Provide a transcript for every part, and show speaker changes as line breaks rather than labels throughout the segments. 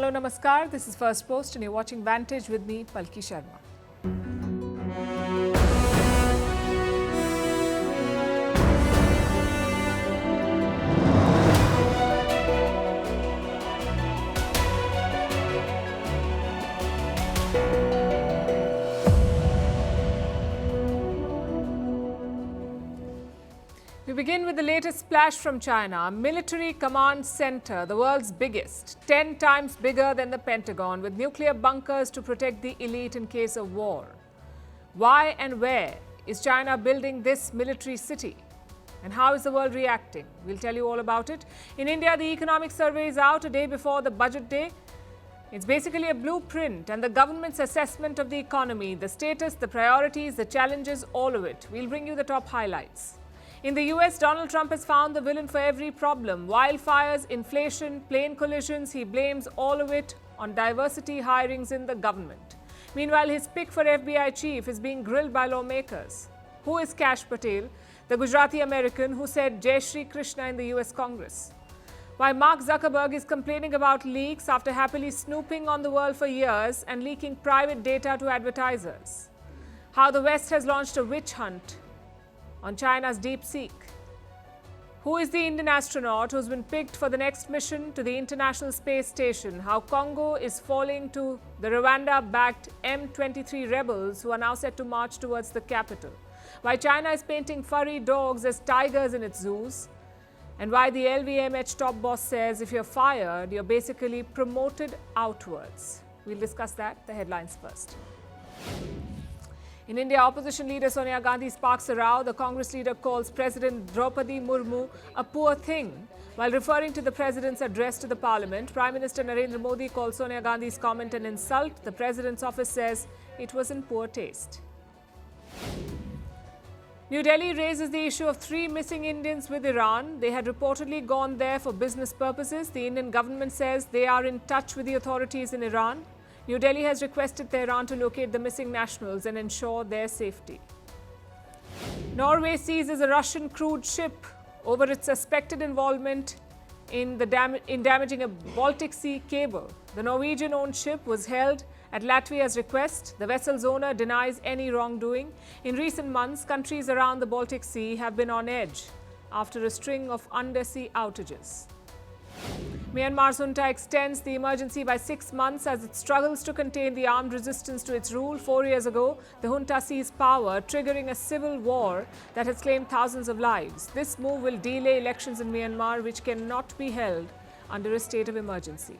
Hello, Namaskar. This is Firstpost and you're watching Vantage with me, Palki Sharma. We begin with the latest splash from China. A military command center, the world's biggest, 10 times bigger than the Pentagon, with nuclear bunkers to protect the elite in case of war. Why and where is China building this military city? And how is the world reacting? We'll tell you all about it. In India, the economic survey is out a day before the budget day. It's basically a blueprint and the government's assessment of the economy, the status, the priorities, the challenges, all of it. We'll bring you the top highlights. In the US, Donald Trump has found the villain for every problem. Wildfires, inflation, plane collisions, he blames all of it on diversity hirings in the government. Meanwhile, his pick for FBI chief is being grilled by lawmakers. Who is Kash Patel, the Gujarati American who said Jai Shri Krishna in the US Congress? Why Mark Zuckerberg is complaining about leaks after happily snooping on the world for years and leaking private data to advertisers. How the West has launched a witch hunt on China's DeepSeek. Who is the Indian astronaut who's been picked for the next mission to the International Space Station? How Congo is falling to the Rwanda-backed M23 rebels who are now set to march towards the capital. Why China is painting furry dogs as tigers in its zoos. And why the LVMH top boss says if you're fired, you're basically promoted outwards. We'll discuss that. The headlines first. In India, opposition leader Sonia Gandhi sparks a row. The Congress leader calls President Draupadi Murmu a poor thing. While referring to the president's address to the parliament, Prime Minister Narendra Modi calls Sonia Gandhi's comment an insult. The president's office says it was in poor taste. New Delhi raises the issue of 3 missing Indians with Iran. They had reportedly gone there for business purposes. The Indian government says they are in touch with the authorities in Iran. New Delhi has requested Tehran to locate the missing nationals and ensure their safety. Norway seizes a Russian crude ship over its suspected involvement in damaging a Baltic Sea cable. The Norwegian-owned ship was held at Latvia's request. The vessel's owner denies any wrongdoing. In recent months, countries around the Baltic Sea have been on edge after a string of undersea outages. Myanmar's junta extends the emergency by 6 months as it struggles to contain the armed resistance to its rule. 4 years ago, the junta seized power, triggering a civil war that has claimed thousands of lives. This move will delay elections in Myanmar, which cannot be held under a state of emergency.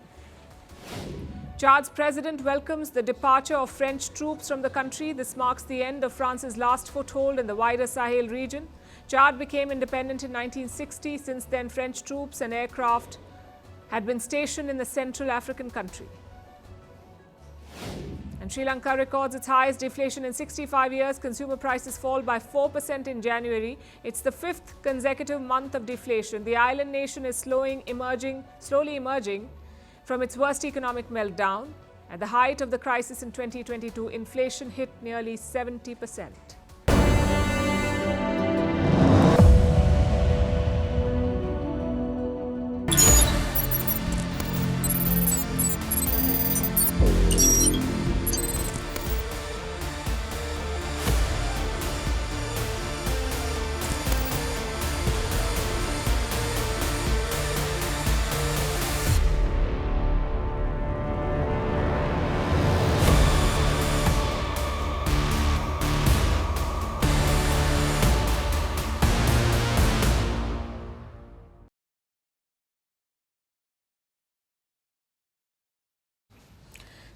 Chad's president welcomes the departure of French troops from the country. This marks the end of France's last foothold in the wider Sahel region. Chad became independent in 1960. Since then, French troops and aircraft had been stationed in the Central African country. And Sri Lanka records its highest deflation in 65 years. Consumer prices fall by 4% in January. It's the 5th consecutive month of deflation. The island nation is slowly emerging from its worst economic meltdown. At the height of the crisis in 2022, inflation hit nearly 70%.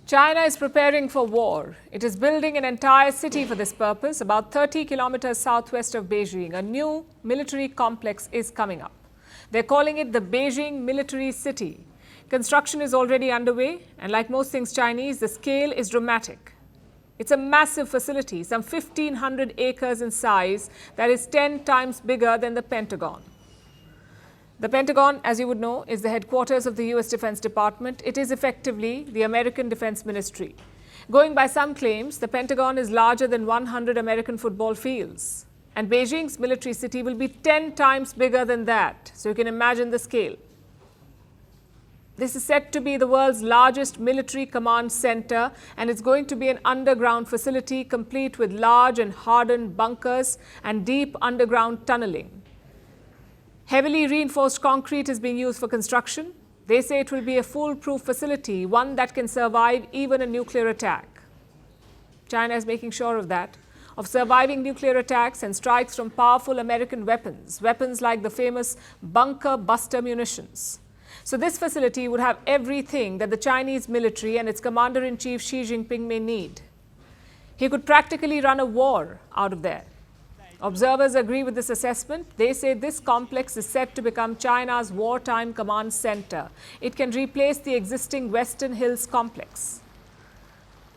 China is preparing for war. It is building an entire city for this purpose, about 30 kilometers southwest of Beijing. A new military complex is coming up. They're calling it the Beijing Military City. Construction is already underway, and like most things Chinese, the scale is dramatic. It's a massive facility, some 1,500 acres in size, that is 10 times bigger than the Pentagon. The Pentagon, as you would know, is the headquarters of the US Defense Department. It is effectively the American Defense Ministry. Going by some claims, the Pentagon is larger than 100 American football fields. And Beijing's military city will be 10 times bigger than that. So you can imagine the scale. This is said to be the world's largest military command center, and it's going to be an underground facility complete with large and hardened bunkers and deep underground tunneling. Heavily reinforced concrete is being used for construction. They say it will be a foolproof facility, one that can survive even a nuclear attack. China is making sure of that, of surviving nuclear attacks and strikes from powerful American weapons like the famous bunker buster munitions. So this facility would have everything that the Chinese military and its commander-in-chief Xi Jinping may need. He could practically run a war out of there. Observers agree with this assessment. They say this complex is set to become China's wartime command center. It can replace the existing Western Hills complex.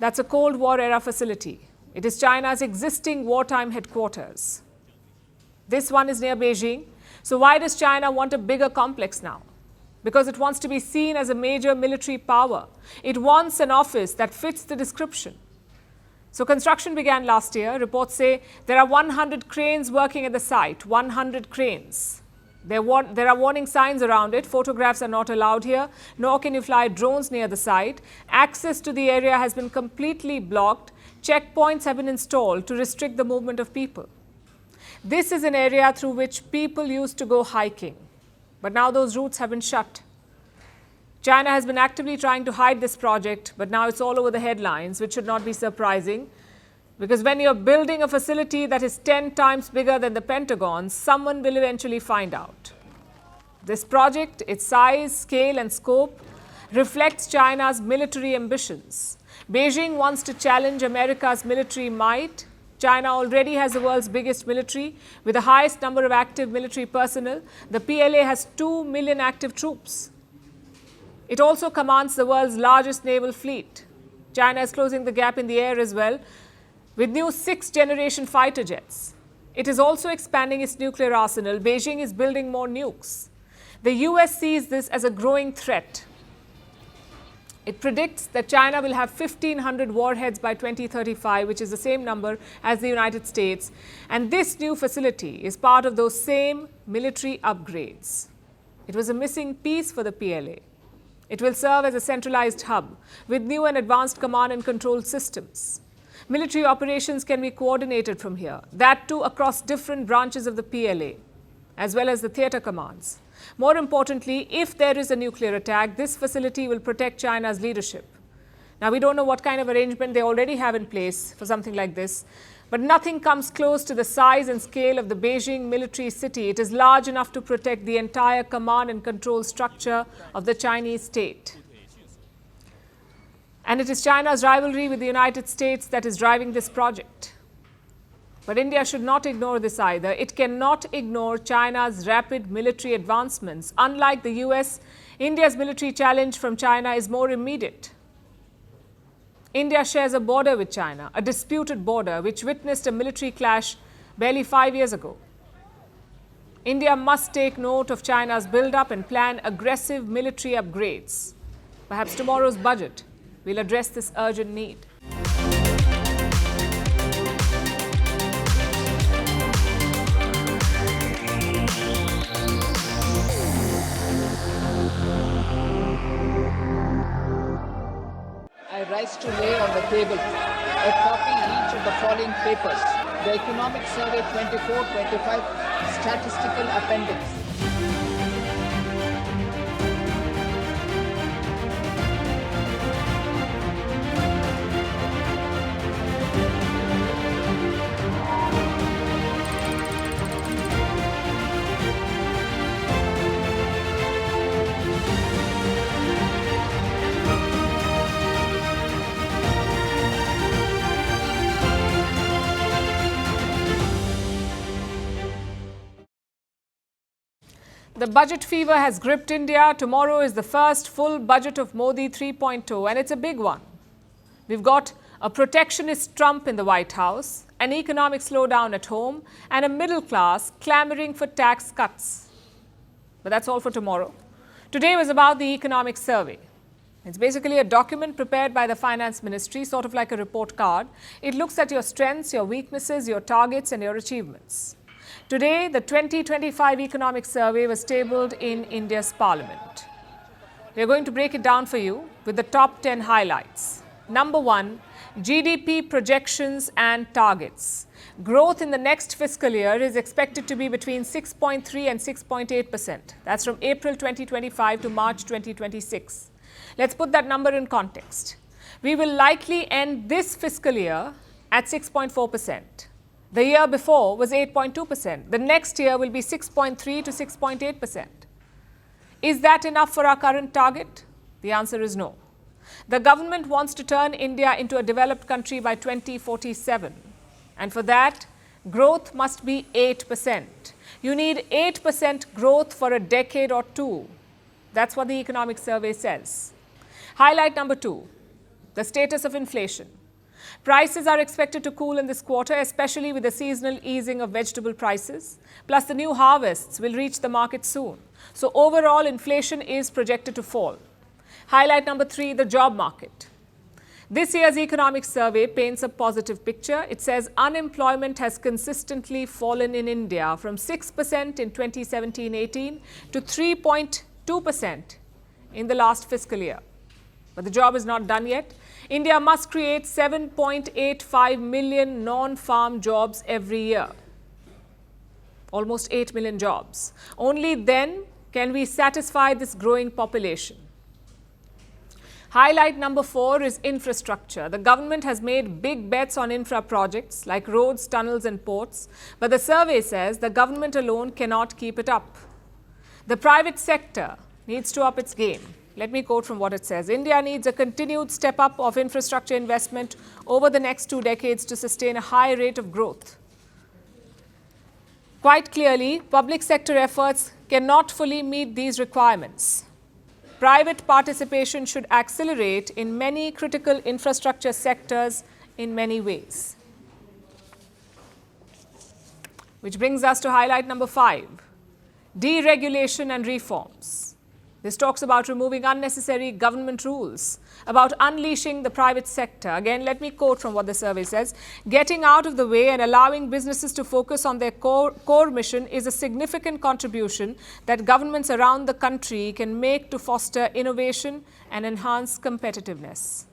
That's a Cold War era facility. It is China's existing wartime headquarters. This one is near Beijing. So why does China want a bigger complex now? Because it wants to be seen as a major military power. It wants an office that fits the description. So construction began last year. Reports say there are 100 cranes working at the site, 100 cranes. There are warning signs around it. Photographs are not allowed here, nor can you fly drones near the site. Access to the area has been completely blocked. Checkpoints have been installed to restrict the movement of people. This is an area through which people used to go hiking. But now those routes have been shut. China has been actively trying to hide this project, but now it's all over the headlines, which should not be surprising. Because when you're building a facility that is 10 times bigger than the Pentagon, someone will eventually find out. This project, its size, scale and scope, reflects China's military ambitions. Beijing wants to challenge America's military might. China already has the world's biggest military, with the highest number of active military personnel. The PLA has 2 million active troops. It also commands the world's largest naval fleet. China is closing the gap in the air as well, with new 6th-generation fighter jets. It is also expanding its nuclear arsenal. Beijing is building more nukes. The US sees this as a growing threat. It predicts that China will have 1,500 warheads by 2035, which is the same number as the United States. And this new facility is part of those same military upgrades. It was a missing piece for the PLA. It will serve as a centralized hub with new and advanced command and control systems. Military operations can be coordinated from here, that too across different branches of the PLA, as well as the theater commands. More importantly, if there is a nuclear attack, this facility will protect China's leadership. Now, we don't know what kind of arrangement they already have in place for something like this, but nothing comes close to the size and scale of the Beijing military city. It is large enough to protect the entire command and control structure of the Chinese state. And it is China's rivalry with the United States that is driving this project. But India should not ignore this either. It cannot ignore China's rapid military advancements. Unlike the US, India's military challenge from China is more immediate. India shares a border with China, a disputed border which witnessed a military clash barely 5 years ago. India must take note of China's build-up and plan aggressive military upgrades. Perhaps tomorrow's budget will address this urgent need.
I rise to lay on the table a copy each of the following papers: the Economic Survey 24-25 Statistical Appendix.
The budget fever has gripped India. Tomorrow is the first full budget of Modi 3.0, and it's a big one. We've got a protectionist Trump in the White House, an economic slowdown at home, and a middle class clamoring for tax cuts. But that's all for tomorrow. Today was about the economic survey. It's basically a document prepared by the finance ministry, sort of like a report card. It looks at your strengths, your weaknesses, your targets, and your achievements. Today, the 2025 economic survey was tabled in India's parliament. We are going to break it down for you with the top 10 highlights. Number 1, GDP projections and targets. Growth in the next fiscal year is expected to be between 6.3 and 6.8%. That's from April 2025 to March 2026. Let's put that number in context. We will likely end this fiscal year at 6.4%. The year before was 8.2%. The next year will be 6.3 to 6.8%. Is that enough for our current target? The answer is no. The government wants to turn India into a developed country by 2047. And for that, growth must be 8%. You need 8% growth for a decade or two. That's what the economic survey says. Highlight number 2, the status of inflation. Prices are expected to cool in this quarter, especially with the seasonal easing of vegetable prices. Plus, the new harvests will reach the market soon. So overall, inflation is projected to fall. Highlight number 3, the job market. This year's economic survey paints a positive picture. It says unemployment has consistently fallen in India from 6% in 2017-18 to 3.2% in the last fiscal year. But the job is not done yet. India must create 7.85 million non-farm jobs every year. Almost 8 million jobs. Only then can we satisfy this growing population. Highlight number 4 is infrastructure. The government has made big bets on infra projects like roads, tunnels and ports, but the survey says the government alone cannot keep it up. The private sector needs to up its game. Let me quote from what it says. India needs a continued step up of infrastructure investment over the next 2 decades to sustain a high rate of growth. Quite clearly, public sector efforts cannot fully meet these requirements. Private participation should accelerate in many critical infrastructure sectors in many ways. Which brings us to highlight number 5, deregulation and reforms. This talks about removing unnecessary government rules, about unleashing the private sector. Again, let me quote from what the survey says. Getting out of the way and allowing businesses to focus on their core mission is a significant contribution that governments around the country can make to foster innovation and enhance competitiveness.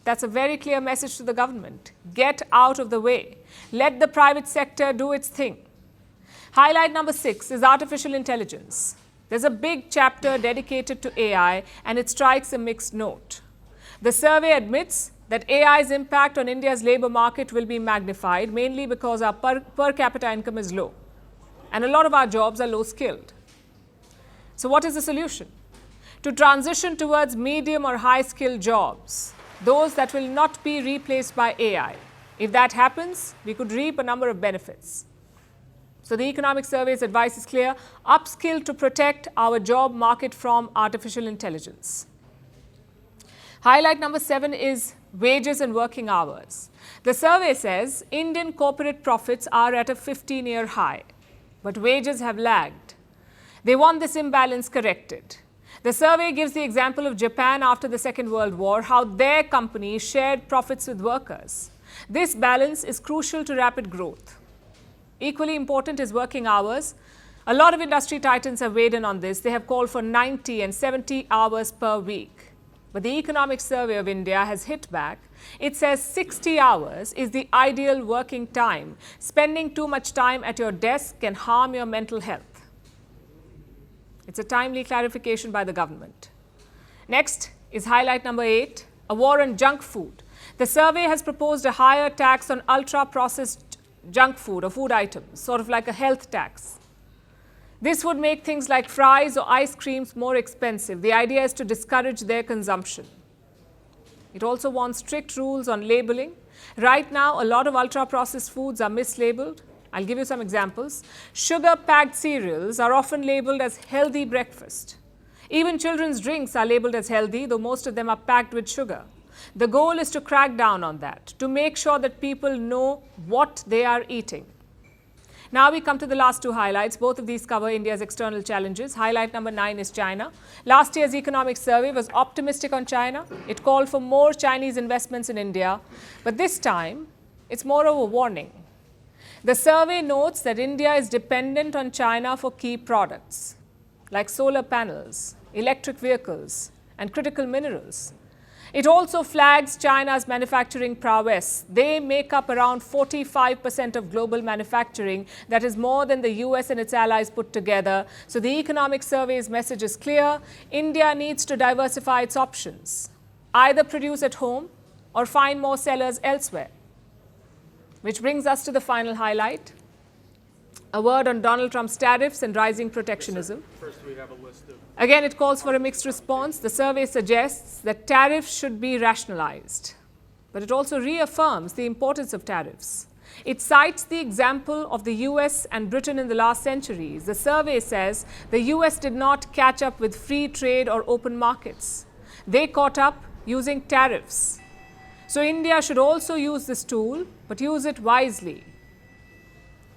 That's a very clear message to the government. Get out of the way. Let the private sector do its thing. Highlight number 6 is artificial intelligence. There's a big chapter dedicated to AI and it strikes a mixed note. The survey admits that AI's impact on India's labour market will be magnified, mainly because our per capita income is low and a lot of our jobs are low skilled. So what is the solution? To transition towards medium or high skilled jobs, those that will not be replaced by AI. If that happens, we could reap a number of benefits. So the economic survey's advice is clear: upskill to protect our job market from artificial intelligence. Highlight number 7 is wages and working hours. The survey says Indian corporate profits are at a 15-year high, but wages have lagged. They want this imbalance corrected. The survey gives the example of Japan after the Second World War, how their companies shared profits with workers. This balance is crucial to rapid growth. Equally important is working hours. A lot of industry titans have weighed in on this. They have called for 90 and 70 hours per week. But the Economic Survey of India has hit back. It says 60 hours is the ideal working time. Spending too much time at your desk can harm your mental health. It's a timely clarification by the government. Next is highlight number 8, a war on junk food. The survey has proposed a higher tax on ultra-processed junk food or food items, sort of like a health tax. This would make things like fries or ice creams more expensive. The idea is to discourage their consumption. It also wants strict rules on labeling. Right now, a lot of ultra-processed foods are mislabeled. I'll give you some examples. Sugar-packed cereals are often labeled as healthy breakfast. Even children's drinks are labeled as healthy, though most of them are packed with sugar. The goal is to crack down on that, to make sure that people know what they are eating. Now we come to the last 2 highlights. Both of these cover India's external challenges. Highlight number 9 is China. Last year's economic survey was optimistic on China. It called for more Chinese investments in India. But this time, it's more of a warning. The survey notes that India is dependent on China for key products like solar panels, electric vehicles, and critical minerals. It also flags China's manufacturing prowess. They make up around 45% of global manufacturing. That is more than the US and its allies put together. So the economic survey's message is clear. India needs to diversify its options. Either produce at home or find more sellers elsewhere. Which brings us to the final highlight. A word on Donald Trump's tariffs and rising protectionism.
First, we have a list of...
Again, it calls for a mixed response. The survey suggests that tariffs should be rationalized. But it also reaffirms the importance of tariffs. It cites the example of the US and Britain in the last centuries. The survey says the US did not catch up with free trade or open markets. They caught up using tariffs. So India should also use this tool, but use it wisely.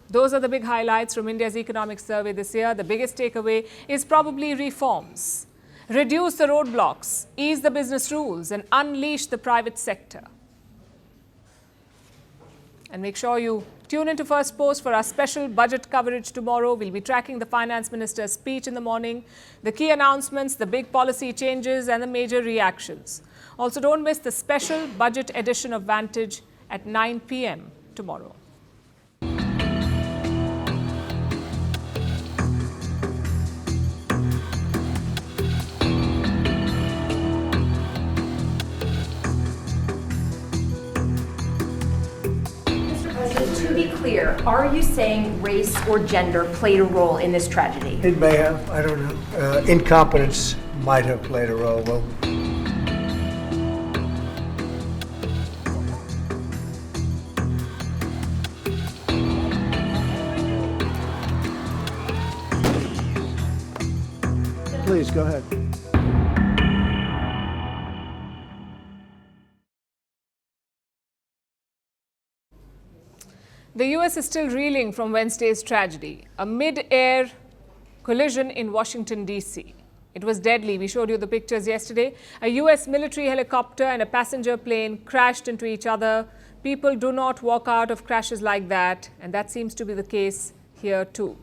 Those are the big highlights from India's economic survey this year. The biggest takeaway is probably reforms. Reduce the roadblocks, ease the business rules, and unleash the private sector. And make sure you tune into Firstpost for our special budget coverage tomorrow. We'll be tracking the finance minister's speech in the morning, the key announcements, the big policy changes, and the major reactions. Also, don't miss the special budget edition of Vantage at 9 p.m. tomorrow.
To be clear, are you saying race or gender played a role in this tragedy?
It may have, I don't know. Incompetence might have played a role. Well, please, go ahead.
The US is still reeling from Wednesday's tragedy, a mid-air collision in Washington, D.C. It was deadly. We showed you the pictures yesterday. A US military helicopter and a passenger plane crashed into each other. People do not walk out of crashes like that, and that seems to be the case here too.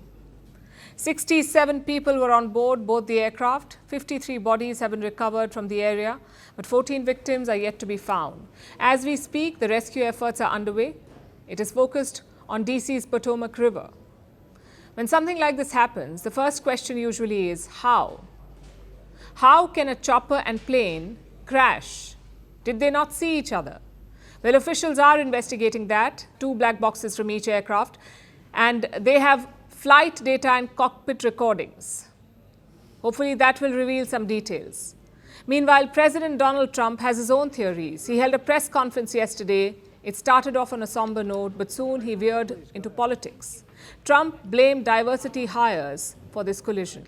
67 people were on board both the aircraft. 53 bodies have been recovered from the area, but 14 victims are yet to be found. As we speak, the rescue efforts are underway. It is focused on DC's Potomac River. When something like this happens, the first question usually is how? How can a chopper and plane crash? Did they not see each other? Well, officials are investigating that, 2 black boxes from each aircraft, and they have flight data and cockpit recordings. Hopefully that will reveal some details. Meanwhile, President Donald Trump has his own theories. He held a press conference yesterday. It started off on a somber note, but soon he veered into politics. Trump blamed diversity hires for this collision.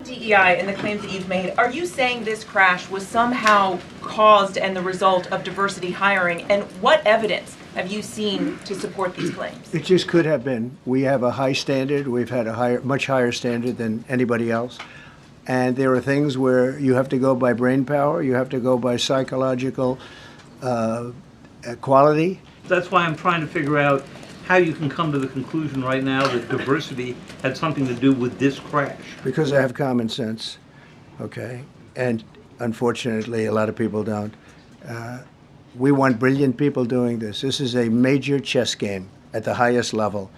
DEI and the claims that you've made, are you saying this crash was somehow caused and the result of diversity hiring? And what evidence have you seen to support these claims?
It just could have been. We have a high standard. We've had a much higher standard than anybody else. And there are things where you have to go by brain power. You have to go by psychological quality.
That's why I'm trying to figure out how you can come to the conclusion right now that diversity had something to do with this crash.
Because I have common sense, okay? And unfortunately, a lot of people don't. We want brilliant people doing this. This is a major chess game at the highest level.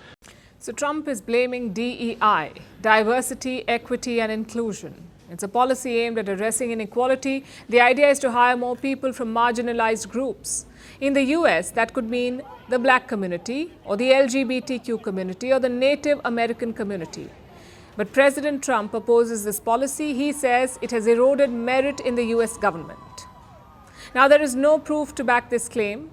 So Trump is blaming DEI, diversity, equity, and inclusion. It's a policy aimed at addressing inequality. The idea is to hire more people from marginalized groups. In the US, that could mean the black community, or the LGBTQ community, or the Native American community. But President Trump opposes this policy. He says it has eroded merit in the US government. Now, there is no proof to back this claim,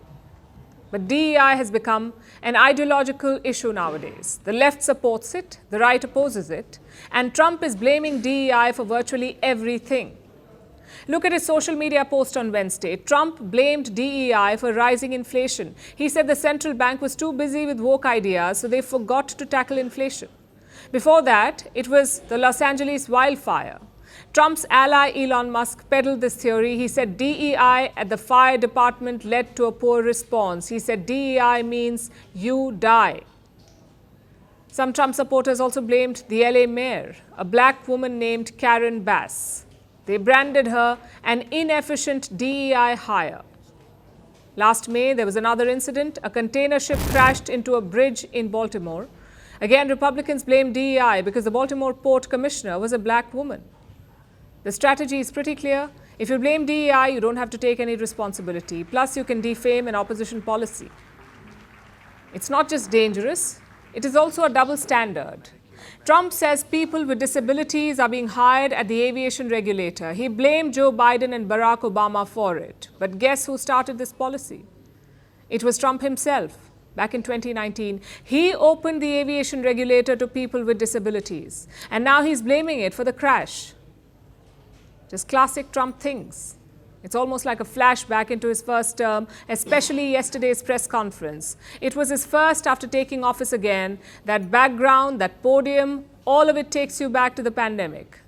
but DEI has become an ideological issue nowadays. The left supports it, the right opposes it, and Trump is blaming DEI for virtually everything. Look at his social media post on Wednesday. Trump blamed DEI for rising inflation. He said the central bank was too busy with woke ideas, so they forgot to tackle inflation. Before that, it was the Los Angeles wildfire. Trump's ally Elon Musk peddled this theory. He said DEI at the fire department led to a poor response. He said DEI means you die. Some Trump supporters also blamed the LA mayor, a black woman named Karen Bass. They branded her an inefficient DEI hire. Last May, there was another incident. A container ship crashed into a bridge in Baltimore. Again, Republicans blamed DEI because the Baltimore Port Commissioner was a black woman. The strategy is pretty clear. If you blame DEI, you don't have to take any responsibility. Plus, you can defame an opposition policy. It's not just dangerous, it is also a double standard. Trump says people with disabilities are being hired at the aviation regulator. He blamed Joe Biden and Barack Obama for it. But guess who started this policy? It was Trump himself. Back in 2019, he opened the aviation regulator to people with disabilities. And now he's blaming it for the crash. Just classic Trump things. It's almost like a flashback into his first term, especially yesterday's press conference. It was his first after taking office again. That background, that podium, all of it takes you back to the pandemic.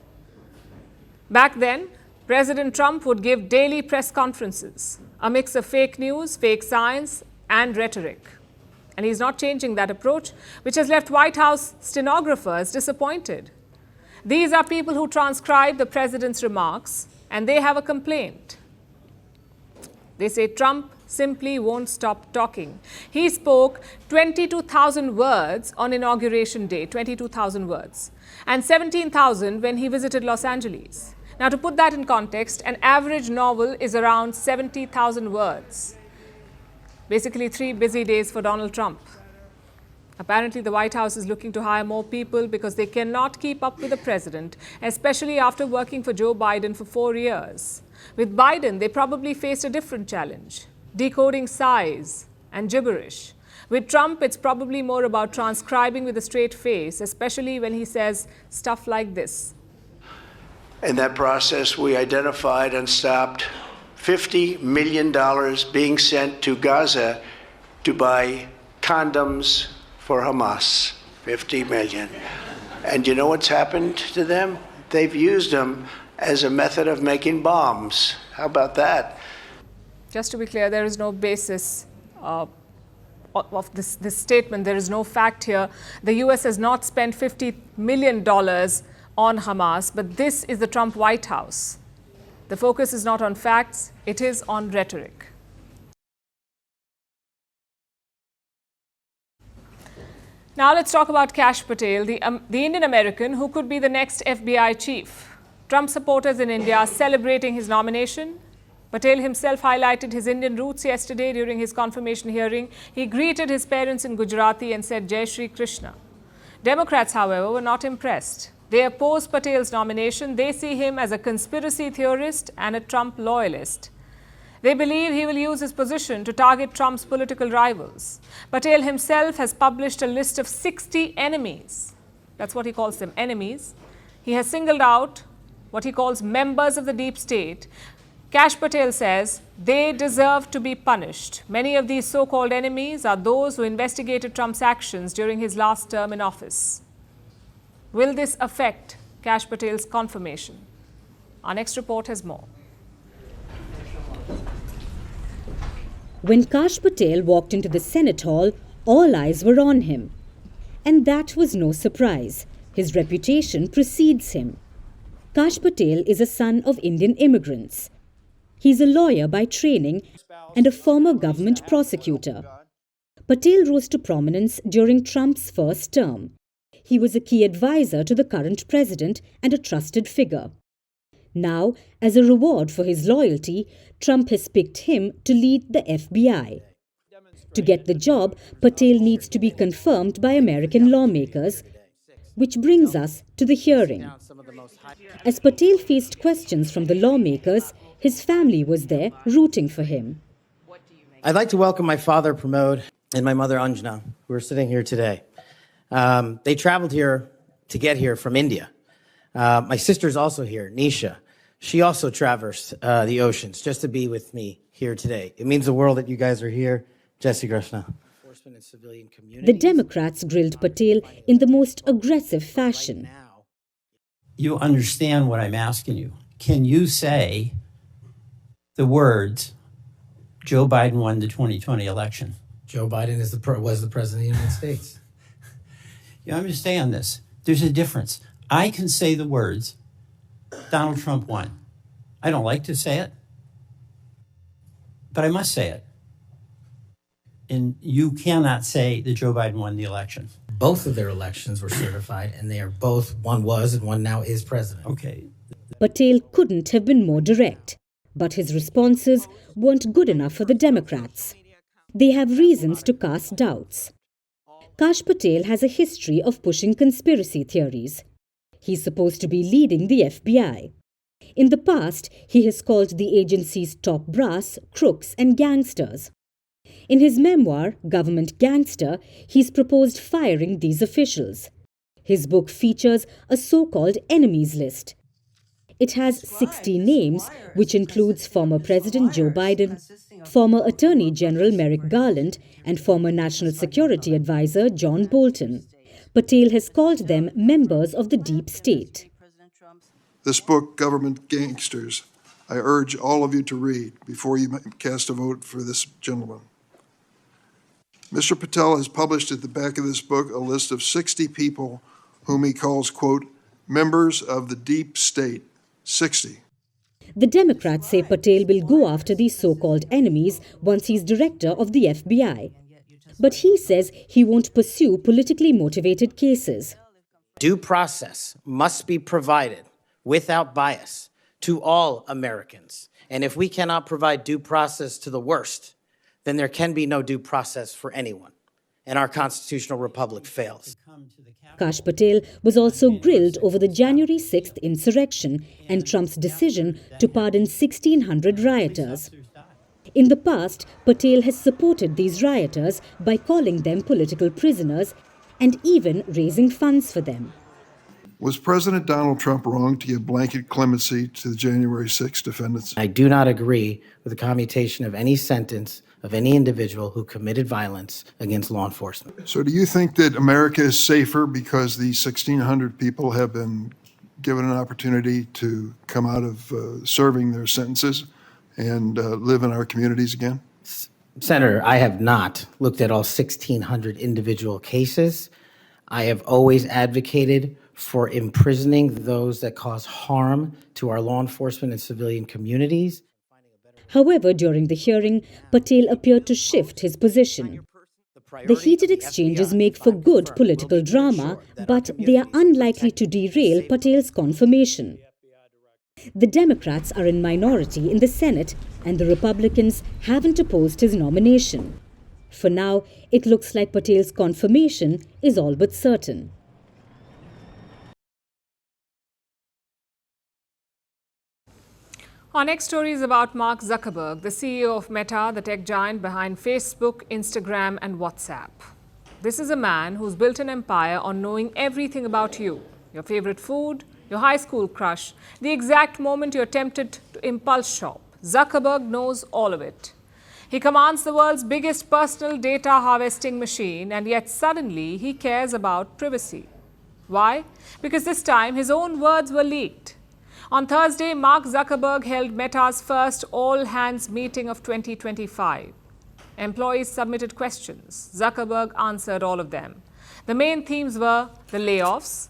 Back then, President Trump would give daily press conferences, a mix of fake news, fake science, and rhetoric. And he's not changing that approach, which has left White House stenographers disappointed. These are people who transcribe the president's remarks, and they have a complaint. They say Trump simply won't stop talking. He spoke 22,000 words on Inauguration Day, 22,000 words, and 17,000 when he visited Los Angeles. Now, to put that in context, an average novel is around 70,000 words. Basically, 3 busy days for Donald Trump. Apparently, the White House is looking to hire more people because they cannot keep up with the president, especially after working for Joe Biden for 4 years. With Biden, they probably faced a different challenge, decoding size and gibberish. With Trump, it's probably more about transcribing with a straight face, especially when he says stuff like this.
In that process, we identified and stopped $50 million being sent to Gaza to buy condoms for Hamas. 50 million. And you know what's happened to them? They've used them as a method of making bombs. How about that?
Just to be clear, there is no basis of this statement. There is no fact here. The US has not spent $50 million on Hamas, but this is the Trump White House. The focus is not on facts, it is on rhetoric. Now let's talk about Kash Patel, the Indian American who could be the next FBI chief. Trump supporters in India are celebrating his nomination. Patel himself highlighted his Indian roots yesterday during his confirmation hearing. He greeted his parents in Gujarati and said Jai Shri Krishna. Democrats, however, were not impressed. They oppose Patel's nomination. They see him as a conspiracy theorist and a Trump loyalist. They believe he will use his position to target Trump's political rivals. Patel himself has published a list of 60 enemies. That's what he calls them, enemies. He has singled out what he calls members of the deep state. Kash Patel says they deserve to be punished. Many of these so-called enemies are those who investigated Trump's actions during his last term in office. Will this affect Kash Patel's confirmation? Our next report has more.
When Kash Patel walked into the Senate Hall, all eyes were on him. And that was no surprise. His reputation precedes him. Kash Patel is a son of Indian immigrants. He's a lawyer by training and a former government prosecutor. Patel rose to prominence during Trump's first term. He was a key advisor to the current president and a trusted figure. Now, as a reward for his loyalty, Trump has picked him to lead the FBI. To get the job, Patel needs to be confirmed by American lawmakers, which brings us to the hearing. As Patel faced questions from the lawmakers, his family was there rooting for him.
I'd like to welcome my father, Pramod, and my mother, Anjana, who are sitting here today. They traveled here to get here from India. My sister's also here, Nisha. She also traversed the oceans just to be with me here today. It means the world that you guys are here. Jai Shri Krishna.
The Democrats grilled Patel in the most aggressive fashion.
You understand what I'm asking you. Can you say the words, Joe Biden won the 2020 election?
Joe Biden was the president of the United States.
You understand this? There's a difference. I can say the words, Donald Trump won. I don't like to say it, but I must say it. And you cannot say that Joe Biden won the election.
Both of their elections were certified, and they are both, one was and one now is president.
Okay.
Patel couldn't have been more direct, but his responses weren't good enough for the Democrats. They have reasons to cast doubts. Kash Patel has a history of pushing conspiracy theories. He's supposed to be leading the FBI. In the past, he has called the agency's top brass crooks and gangsters. In his memoir, Government Gangster, he's proposed firing these officials. His book features a so-called enemies list. It has 60 names, which includes former President Joe Biden, former Attorney General Merrick Garland, and former National Security Advisor John Bolton. Patel has called them members of the deep state.
This book, Government Gangsters, I urge all of you to read before you cast a vote for this gentleman. Mr. Patel has published at the back of this book a list of 60 people whom he calls, quote, members of the deep state. 60.
The Democrats say Patel will go after these so-called enemies once he's director of the FBI. But he says he won't pursue politically motivated cases.
Due process must be provided without bias to all Americans. And if we cannot provide due process to the worst, then there can be no due process for anyone. And our constitutional republic fails.
Kash Patel was also grilled over the January 6th insurrection and Trump's decision to pardon 1,600 rioters. In the past, Patel has supported these rioters by calling them political prisoners and even raising funds for them.
Was President Donald Trump wrong to give blanket clemency to the January 6 defendants?
I do not agree with the commutation of any sentence of any individual who committed violence against law enforcement.
So do you think that America is safer because these 1,600 people have been given an opportunity to come out of serving their sentences and live in our communities again?
Senator, I have not looked at all 1,600 individual cases. I have always advocated for imprisoning those that cause harm to our law enforcement and civilian communities.
However, during the hearing, Patel appeared to shift his position. The heated exchanges make for good political drama, but they are unlikely to derail Patel's confirmation. The Democrats are in minority in the Senate, and the Republicans haven't opposed his nomination. For now, it looks like Patel's confirmation is all but certain.
Our next story is about Mark Zuckerberg, the CEO of Meta, the tech giant behind Facebook, Instagram, and WhatsApp. This is a man who's built an empire on knowing everything about you, your favorite food, your high school crush, the exact moment you're tempted to impulse shop. Zuckerberg knows all of it. He commands the world's biggest personal data harvesting machine, and yet suddenly he cares about privacy. Why? Because this time his own words were leaked. On Thursday, Mark Zuckerberg held Meta's first all-hands meeting of 2025. Employees submitted questions. Zuckerberg answered all of them. The main themes were the layoffs,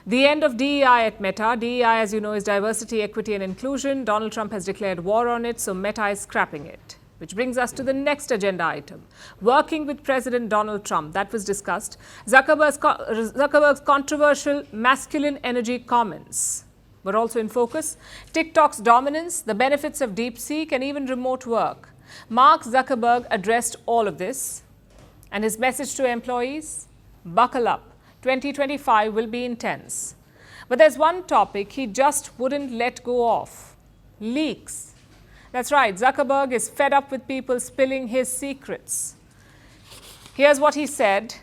the end of DEI at Meta. DEI, as you know, is diversity, equity, and inclusion. Donald Trump has declared war on it, so Meta is scrapping it. Which brings us to the next agenda item, working with President Donald Trump. That was discussed. Zuckerberg's controversial masculine energy comments were also in focus. TikTok's dominance, the benefits of DeepSeek, and even remote work. Mark Zuckerberg addressed all of this. And his message to employees, buckle up. 2025 will be intense. But there's one topic he just wouldn't let go of. Leaks. That's right, Zuckerberg is fed up with people spilling his secrets. Here's what he said,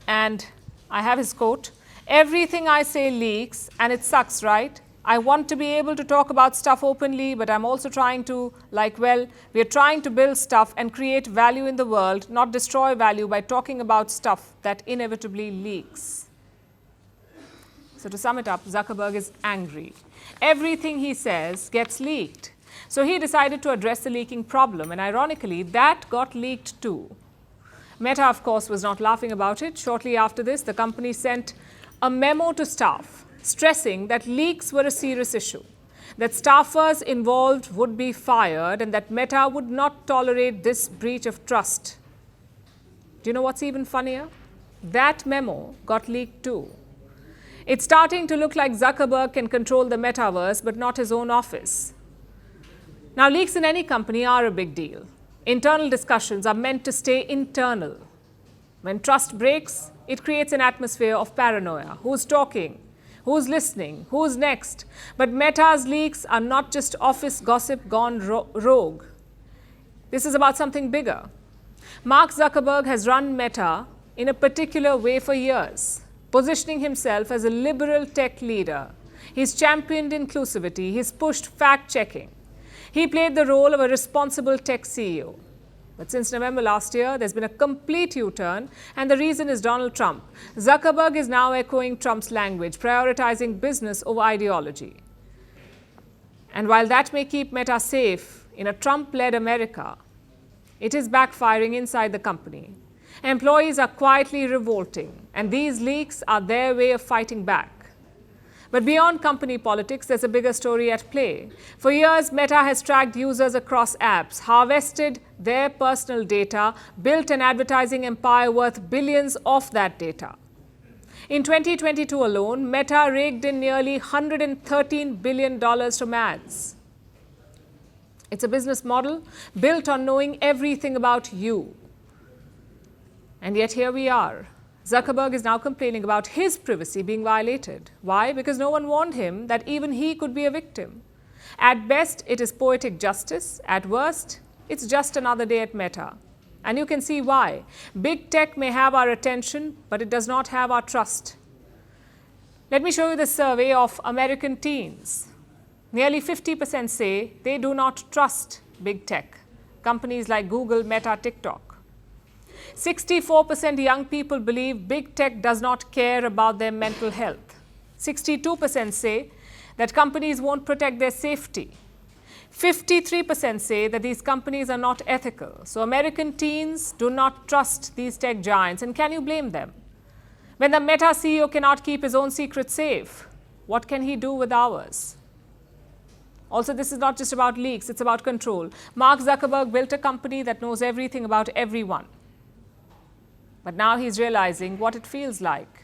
and I have his quote. Everything I say leaks, and it sucks, right? I want to be able to talk about stuff openly, but I'm also trying to, we're trying to build stuff and create value in the world, not destroy value by talking about stuff that inevitably leaks. So to sum it up, Zuckerberg is angry. Everything he says gets leaked. So he decided to address the leaking problem, and ironically, that got leaked too. Meta, of course, was not laughing about it. Shortly after this, the company sent a memo to staff stressing that leaks were a serious issue. that staffers involved would be fired and that Meta would not tolerate this breach of trust. Do you know what's even funnier? That memo got leaked too. It's starting to look like Zuckerberg can control the metaverse, but not his own office. Now, leaks in any company are a big deal. Internal discussions are meant to stay internal. When trust breaks, it creates an atmosphere of paranoia. Who's talking? Who's listening? Who's next? But Meta's leaks are not just office gossip gone rogue. This is about something bigger. Mark Zuckerberg has run Meta in a particular way for years, positioning himself as a liberal tech leader. He's championed inclusivity. He's pushed fact-checking. He played the role of a responsible tech CEO. But since November last year, there's been a complete U-turn, and the reason is Donald Trump. Zuckerberg is now echoing Trump's language, prioritizing business over ideology. And while that may keep Meta safe in a Trump-led America, it is backfiring inside the company. Employees are quietly revolting, and these leaks are their way of fighting back. But beyond company politics, there's a bigger story at play. For years, Meta has tracked users across apps, harvested their personal data, built an advertising empire worth billions of that data. In 2022 alone, Meta raked in nearly $113 billion from ads. It's a business model built on knowing everything about you. And yet here we are. Zuckerberg is now complaining about his privacy being violated. Why? Because no one warned him that even he could be a victim. At best, it is poetic justice. At worst, it's just another day at Meta. And you can see why. Big tech may have our attention, but it does not have our trust. Let me show you the survey of American teens. Nearly 50% say they do not trust big tech, companies like Google, Meta, TikTok. 64% young people believe big tech does not care about their mental health. 62% say that companies won't protect their safety. 53% say that these companies are not ethical. So American teens do not trust these tech giants. And can you blame them? When the Meta CEO cannot keep his own secrets safe, what can he do with ours? Also, this is not just about leaks, it's about control. Mark Zuckerberg built a company that knows everything about everyone. But now he's realizing what it feels like.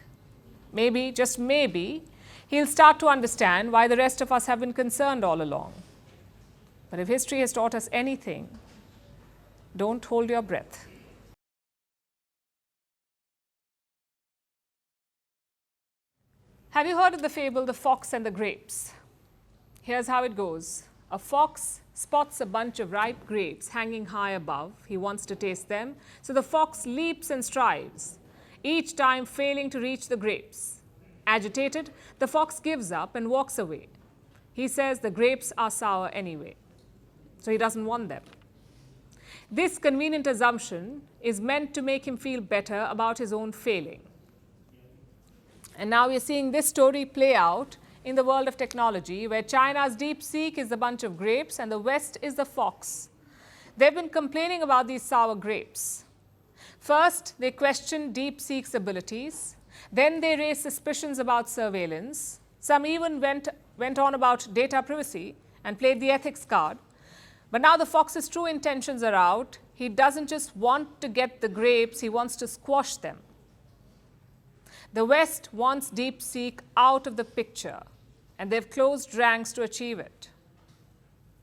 Maybe, just maybe, he'll start to understand why the rest of us have been concerned all along. But if history has taught us anything, don't hold your breath. Have you heard of the fable, The Fox and the Grapes? Here's how it goes. A fox spots a bunch of ripe grapes hanging high above. He wants to taste them, so the fox leaps and strives, each time failing to reach the grapes. Agitated, the fox gives up and walks away. He says the grapes are sour anyway, so he doesn't want them. This convenient assumption is meant to make him feel better about his own failing. And now we're seeing this story play out in the world of technology, where China's DeepSeek is a bunch of grapes and the West is the fox. They've been complaining about these sour grapes. First, they questioned DeepSeek's abilities. Then they raised suspicions about surveillance. Some even went on about data privacy and played the ethics card. But now the fox's true intentions are out. He doesn't just want to get the grapes, he wants to squash them. The West wants DeepSeek out of the picture, and they've closed ranks to achieve it.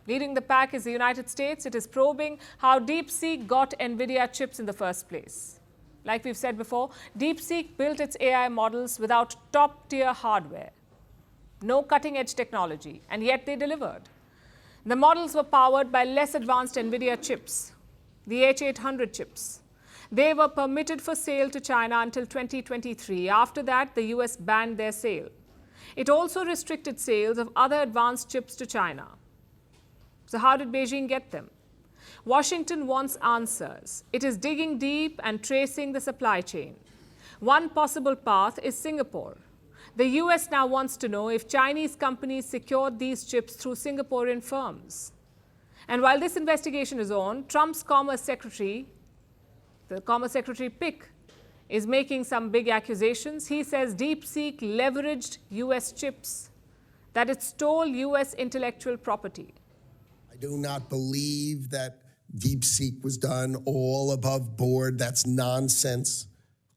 Leading the pack is the United States. It is probing how DeepSeek got NVIDIA chips in the first place. Like we've said before, DeepSeek built its AI models without top-tier hardware, no cutting-edge technology, and yet they delivered. The models were powered by less advanced NVIDIA chips, the H800 chips. They were permitted for sale to China until 2023. After that, the US banned their sale. It also restricted sales of other advanced chips to China. So how did Beijing get them? Washington wants answers. It is digging deep and tracing the supply chain. One possible path is Singapore. The US now wants to know if Chinese companies secured these chips through Singaporean firms. And while this investigation is on, Trump's Commerce Secretary, the Commerce Secretary Pick, is making some big accusations. He says DeepSeek leveraged US chips. that it stole U.S. intellectual property.
I do not believe that DeepSeek was done all above board. That's nonsense.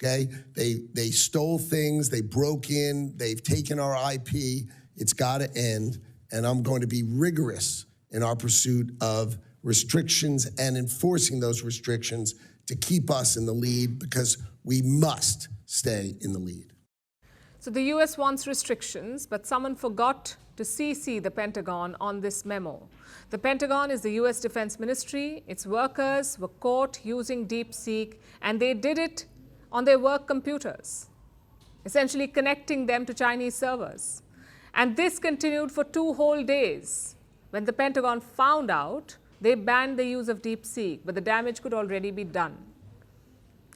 Okay? They stole things, they broke in, they've taken our IP. It's got to end. And I'm going to be rigorous in our pursuit of restrictions and enforcing those restrictions to keep us in the lead, because we must stay in the lead.
So the US wants restrictions, but someone forgot to CC the Pentagon on this memo. The Pentagon is the US Defense Ministry. Its workers were caught using DeepSeek, and they did it on their work computers, essentially connecting them to Chinese servers. And this continued for 2 whole days. When the Pentagon found out, they banned the use of DeepSeek, but the damage could already be done.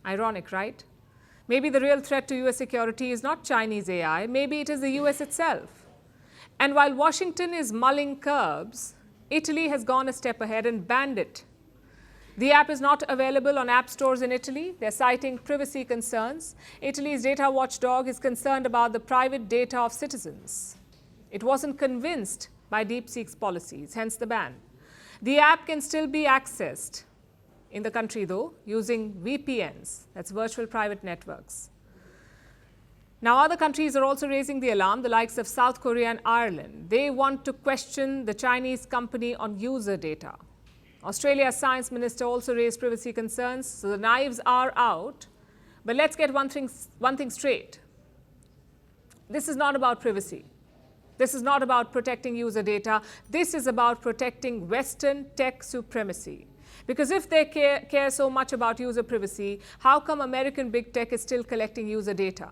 Ironic, right? Maybe the real threat to US security is not Chinese AI, maybe it is the US itself. And while Washington is mulling curbs, Italy has gone a step ahead and banned it. The app is not available on app stores in Italy. They're citing privacy concerns. Italy's data watchdog is concerned about the private data of citizens. It wasn't convinced by DeepSeek's policies, hence the ban. The app can still be accessed in the country, though, using VPNs, that's virtual private networks. Now, other countries are also raising the alarm, the likes of South Korea and Ireland. They want to question the Chinese company on user data. Australia's science minister also raised privacy concerns, so the knives are out. But let's get one thing straight. This is not about privacy. This is not about protecting user data. This is about protecting Western tech supremacy. Because if they care so much about user privacy, how come American big tech is still collecting user data?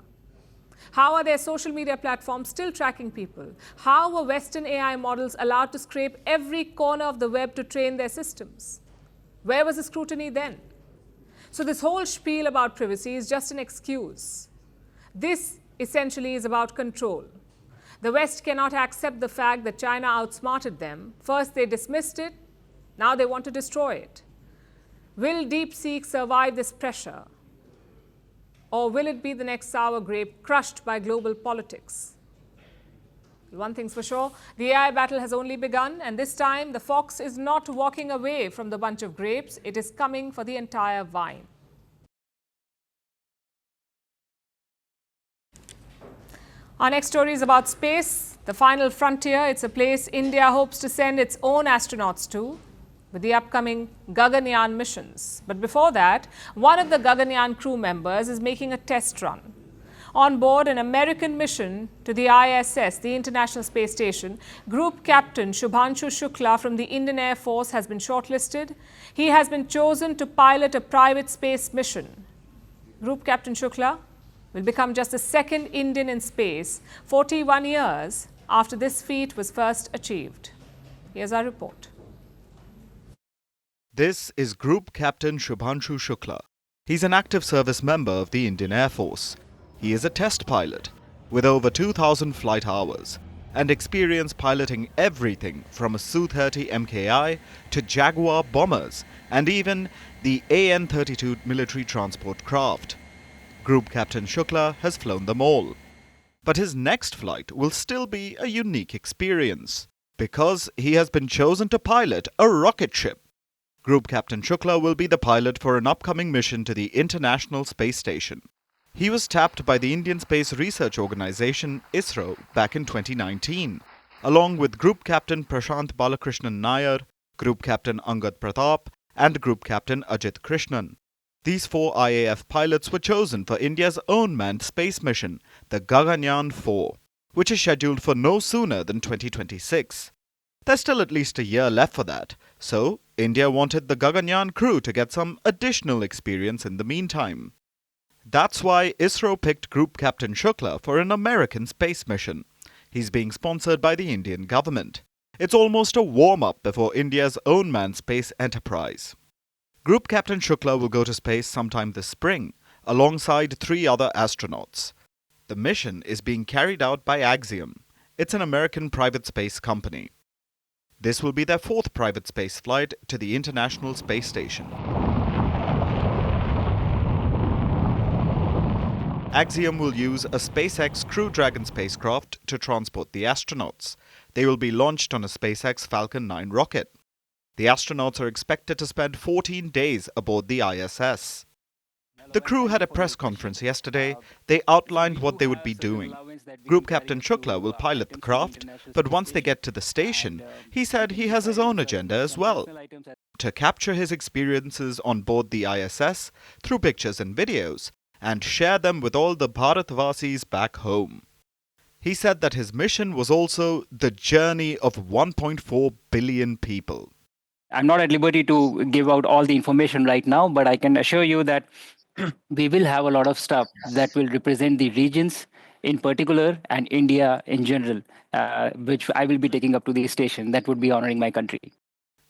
How are their social media platforms still tracking people? How were Western AI models allowed to scrape every corner of the web to train their systems? Where was the scrutiny then? So this whole spiel about privacy is just an excuse. This essentially is about control. The West cannot accept the fact that China outsmarted them. First they dismissed it, now they want to destroy it. Will DeepSeek survive this pressure? Or will it be the next sour grape crushed by global politics? One thing's for sure, the AI battle has only begun, and this time the fox is not walking away from the bunch of grapes, it is coming for the entire vine. Our next story is about space, the final frontier. It's a place India hopes to send its own astronauts to with the upcoming Gaganyaan missions. But before that, one of the Gaganyaan crew members is making a test run. On board an American mission to the ISS, the International Space Station, Group Captain Shubhanshu Shukla from the Indian Air Force has been shortlisted. He has been chosen to pilot a private space mission. Group Captain Shukla will become just the second Indian in space, 41 years after this feat was first achieved. Here's our report.
This is Group Captain Shubhanshu Shukla. He's an active service member of the Indian Air Force. He is a test pilot with over 2,000 flight hours and experience piloting everything from a Su-30 MKI to Jaguar bombers and even the AN-32 military transport craft. Group Captain Shukla has flown them all. But his next flight will still be a unique experience because he has been chosen to pilot a rocket ship. Group Captain Shukla will be the pilot for an upcoming mission to the International Space Station. He was tapped by the Indian Space Research Organisation, ISRO, back in 2019, along with Group Captain Prashant Balakrishnan Nair, Group Captain Angad Pratap, and Group Captain Ajit Krishnan. These 4 IAF pilots were chosen for India's own manned space mission, the Gaganyaan 4, which is scheduled for no sooner than 2026. There's still at least a year left for that, so India wanted the Gaganyaan crew to get some additional experience in the meantime. That's why ISRO picked Group Captain Shukla for an American space mission. He's being sponsored by the Indian government. It's almost a warm-up before India's own manned space enterprise. Group Captain Shukla will go to space sometime this spring, alongside 3 other astronauts. The mission is being carried out by Axiom. It's an American private space company. This will be their 4th private space flight to the International Space Station. Axiom will use a SpaceX Crew Dragon spacecraft to transport the astronauts. They will be launched on a SpaceX Falcon 9 rocket. The astronauts are expected to spend 14 days aboard the ISS. The crew had a press conference yesterday. They outlined what they would be doing. Group Captain Shukla will pilot the craft, but once they get to the station, he said he has his own agenda as well. To capture his experiences on board the ISS through pictures and videos, and share them with all the Bharatvasis back home. He said that his mission was also the journey of 1.4 billion people.
I'm not at liberty to give out all the information right now, but I can assure you that we will have a lot of stuff that will represent the regions in particular and India in general, which I will be taking up to the station. That would be honoring my country.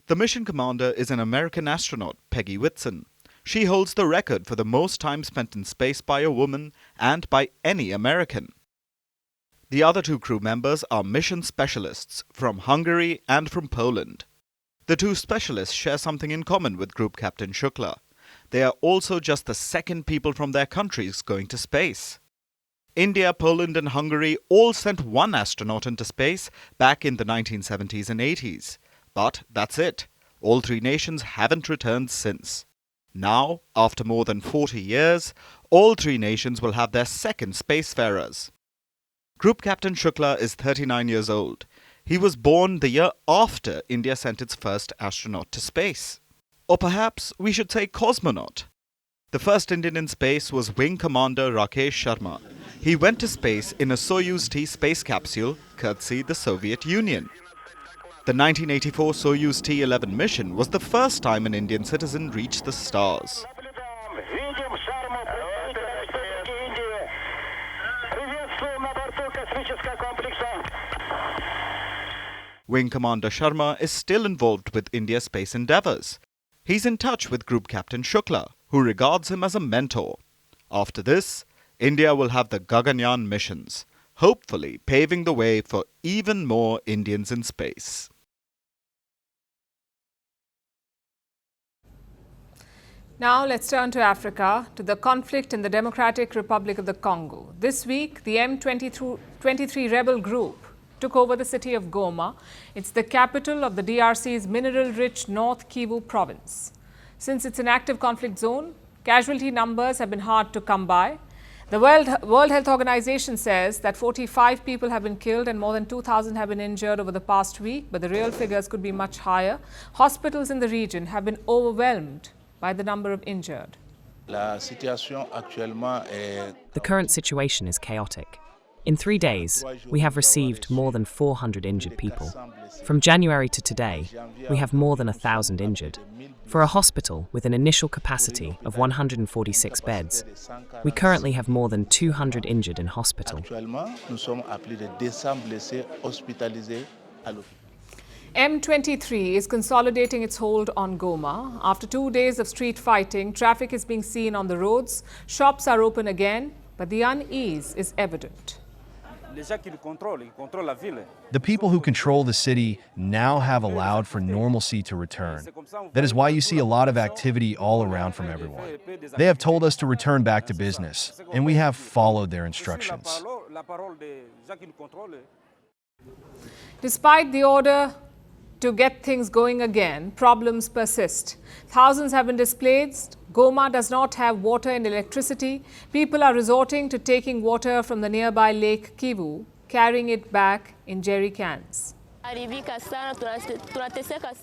The mission commander is an American astronaut, Peggy Whitson. She holds the record for the most time spent in space by a woman and by any American. The other two crew members are mission specialists from Hungary and from Poland. The two specialists share something in common with Group Captain Shukla. They are also just the second people from their countries going to space. India, Poland and Hungary all sent one astronaut into space back in the 1970s and 80s. But that's it. All three nations haven't returned since. Now, after more than 40 years, all three nations will have their second spacefarers. Group Captain Shukla is 39 years old. He was born the year after India sent its first astronaut to space. Or perhaps we should say cosmonaut. The first Indian in space was Wing Commander Kash Sharma. He went to space in a Soyuz T space capsule, courtesy the Soviet Union. The 1984 Soyuz T-11 mission was the first time an Indian citizen reached the stars. Wing Commander Sharma is still involved with India's space endeavours. He's in touch with Group Captain Shukla, who regards him as a mentor. After this, India will have the Gaganyaan missions, hopefully paving the way for even more Indians in space.
Now let's turn to Africa, to the conflict in the Democratic Republic of the Congo. This week, the M23 rebel group took over the city of Goma. It's the capital of the DRC's mineral-rich North Kivu province. Since it's an active conflict zone, casualty numbers have been hard to come by. The World Health Organization says that 45 people have been killed and more than 2,000 have been injured over the past week, but the real figures could be much higher. Hospitals in the region have been overwhelmed by the number of injured.
The current situation is chaotic. In 3 days, we have received more than 400 injured people. From January to today, we have more than 1,000 injured. For a hospital with an initial capacity of 146 beds, we currently have more than 200 injured in hospital.
M23 is consolidating its hold on Goma. After 2 days of street fighting, traffic is being seen on the roads. Shops are open again, but the unease is evident.
The people who control the city now have allowed for normalcy to return. That is why you see a lot of activity all around from everyone. They have told us to return back to business, and we have followed their instructions.
Despite the order to get things going again, problems persist. Thousands have been displaced. Goma does not have water and electricity. People are resorting to taking water from the nearby Lake Kivu, carrying it back in jerry cans.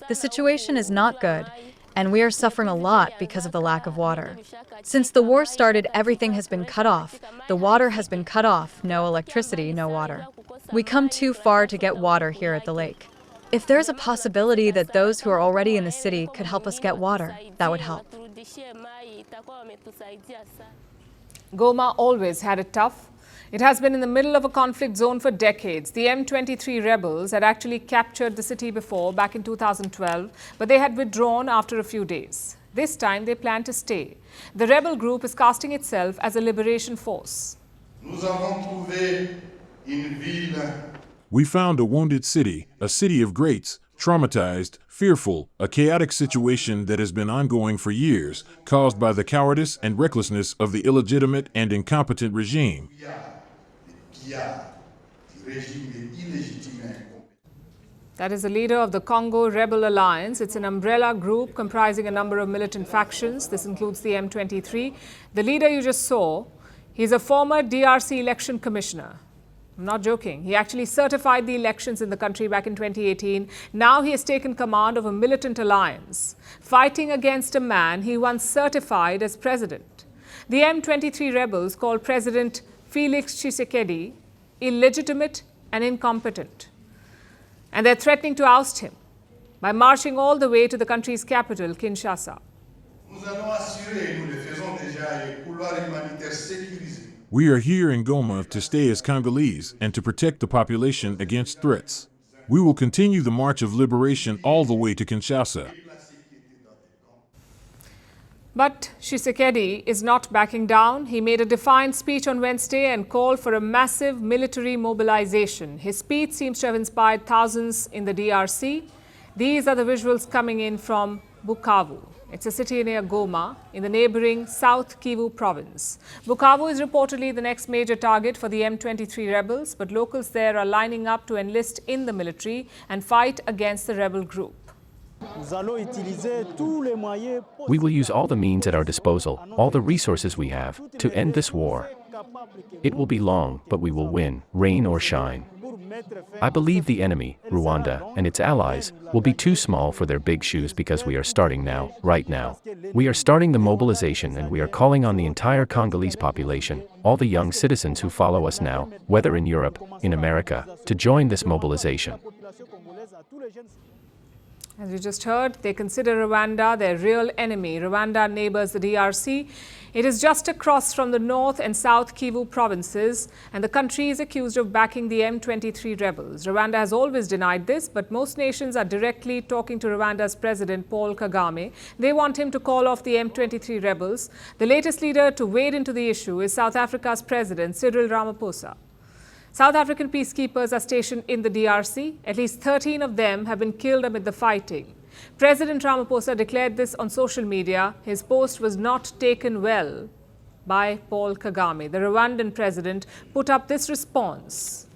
The situation is not good, and we are suffering a lot because of the lack of water. Since the war started, everything has been cut off. The water has been cut off. No electricity, no water. We come too far to get water here at the lake. If there's a possibility that those who are already in the city could help us get water, that would help.
Goma always had it tough. It has been in the middle of a conflict zone for decades. The M23 rebels had actually captured the city before, back in 2012, but they had withdrawn after a few days. This time they plan to stay. The rebel group is casting itself as a liberation force.
We found a wounded city, a city of greats, traumatized, fearful, a chaotic situation that has been ongoing for years, caused by the cowardice and recklessness of the illegitimate and incompetent regime.
That is the leader of the Congo Rebel Alliance. It's an umbrella group comprising a number of militant factions. This includes the M23. The leader you just saw, he's a former DRC election commissioner. I'm not joking. He actually certified the elections in the country back in 2018. Now he has taken command of a militant alliance, fighting against a man he once certified as president. The M23 rebels call President Felix Tshisekedi illegitimate and incompetent. And they're threatening to oust him by marching all the way to the country's capital, Kinshasa.
We are here in Goma to stay as Congolese and to protect the population against threats. We will continue the march of liberation all the way to Kinshasa.
But Tshisekedi is not backing down. He made a defiant speech on Wednesday and called for a massive military mobilization. His speech seems to have inspired thousands in the DRC. These are the visuals coming in from Bukavu. It's a city near Goma in the neighboring South Kivu province. Bukavu is reportedly the next major target for the M23 rebels, but locals there are lining up to enlist in the military and fight against the rebel group.
We will use all the means at our disposal, all the resources we have, to end this war. It will be long, but we will win, rain or shine. I believe the enemy, Rwanda, and its allies, will be too small for their big shoes because we are starting now, right now. We are starting the mobilization and we are calling on the entire Congolese population, all the young citizens who follow us now, whether in Europe, in America, to join this mobilization.
As you just heard, they consider Rwanda their real enemy. Rwanda neighbors the DRC. It is just across from the North and South Kivu provinces, and the country is accused of backing the M23 rebels. Rwanda has always denied this, but most nations are directly talking to Rwanda's president, Paul Kagame. They want him to call off the M23 rebels. The latest leader to wade into the issue is South Africa's president, Cyril Ramaphosa. South African peacekeepers are stationed in the DRC. At least 13 of them have been killed amid the fighting. President Ramaphosa declared this on social media. His post was not taken well by Paul Kagame. The Rwandan president put up this response.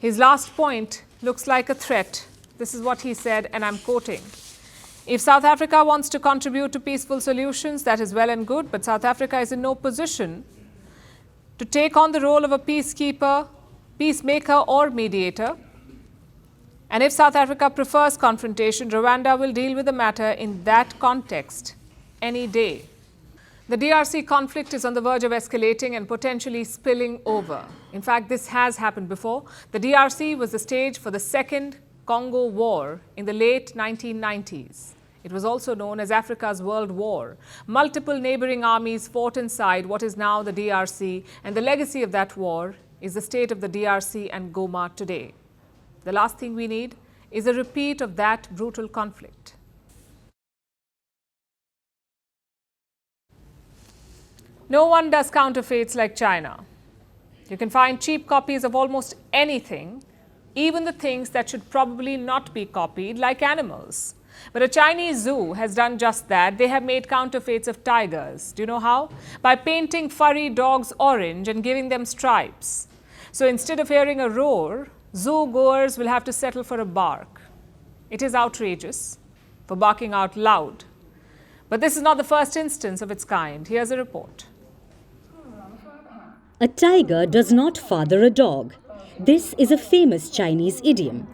His last point looks like a threat. This is what he said, and I'm quoting. If South Africa wants to contribute to peaceful solutions, that is well and good, but South Africa is in no position to take on the role of a peacekeeper, peacemaker or mediator. And if South Africa prefers confrontation, Rwanda will deal with the matter in that context any day. The DRC conflict is on the verge of escalating and potentially spilling over. In fact, this has happened before. The DRC was the stage for the Second Congo War in the late 1990s. It was also known as Africa's World War. Multiple neighboring armies fought inside what is now the DRC, and the legacy of that war is the state of the DRC and Goma today. The last thing we need is a repeat of that brutal conflict. No one does counterfeits like China. You can find cheap copies of almost anything, even the things that should probably not be copied, like animals. But a Chinese zoo has done just that. They have made counterfeits of tigers. Do you know how? By painting furry dogs orange and giving them stripes. So instead of hearing a roar, zoo goers will have to settle for a bark. It is outrageous for barking out loud. But this is not the first instance of its kind. Here's a report.
A tiger does not father a dog. This is a famous Chinese idiom.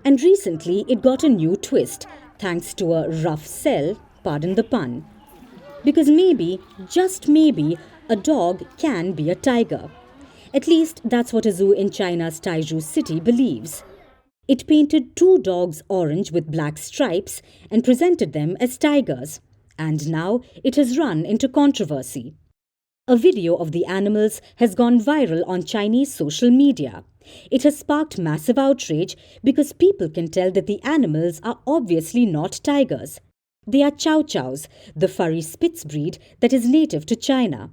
And recently it got a new twist, thanks to a rough sell, pardon the pun. Because maybe, just maybe, a dog can be a tiger. At least that's what a zoo in China's Taizhou city believes. It painted 2 dogs orange with black stripes and presented them as tigers. And now it has run into controversy. A video of the animals has gone viral on Chinese social media. It has sparked massive outrage because people can tell that the animals are obviously not tigers. They are chow chows, the furry Spitz breed that is native to China.